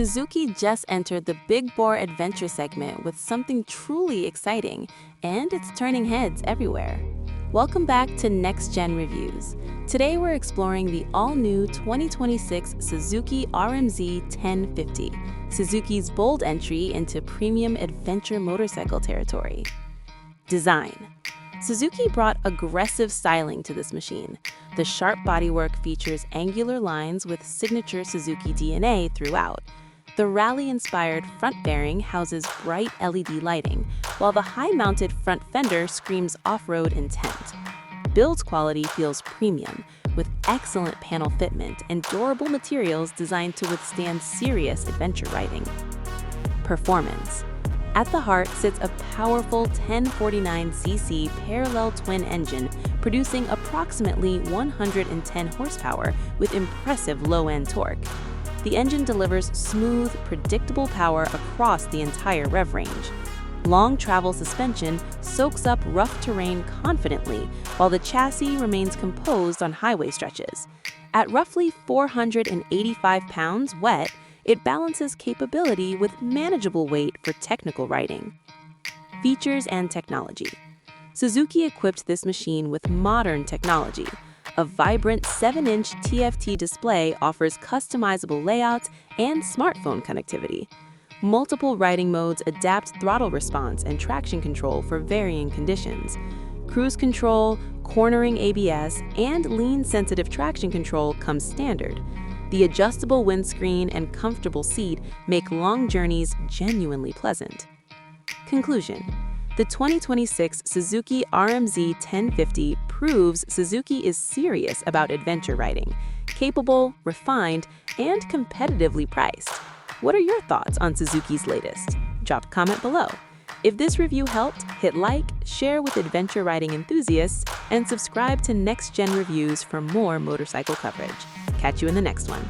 Suzuki just entered the big bore adventure segment with something truly exciting, and it's turning heads everywhere. Welcome back to Next Gen Reviews. Today we're exploring the all-new 2026 Suzuki RM-Z 1050, Suzuki's bold entry into premium adventure motorcycle territory. Design. Suzuki brought aggressive styling to this machine. The sharp bodywork features angular lines with signature Suzuki DNA throughout. The rally-inspired front fairing houses bright LED lighting, while the high-mounted front fender screams off-road intent. Build quality feels premium, with excellent panel fitment and durable materials designed to withstand serious adventure riding. Performance. At the heart sits a powerful 1049cc parallel twin engine producing approximately 110 horsepower with impressive low-end torque. The engine delivers smooth, predictable power across the entire rev range. Long travel suspension soaks up rough terrain confidently, while the chassis remains composed on highway stretches. At roughly 485 pounds wet, it balances capability with manageable weight for technical riding. Features and technology. Suzuki equipped this machine with modern technology. A vibrant 7-inch TFT display offers customizable layouts and smartphone connectivity. Multiple riding modes adapt throttle response and traction control for varying conditions. Cruise control, cornering ABS, and lean-sensitive traction control come standard. The adjustable windscreen and comfortable seat make long journeys genuinely pleasant. Conclusion. The 2026 Suzuki RM-Z 1050 proves Suzuki is serious about adventure riding, capable, refined, and competitively priced. What are your thoughts on Suzuki's latest? Drop a comment below. If this review helped, hit like, share with adventure riding enthusiasts, and subscribe to Next Gen Reviews for more motorcycle coverage. Catch you in the next one.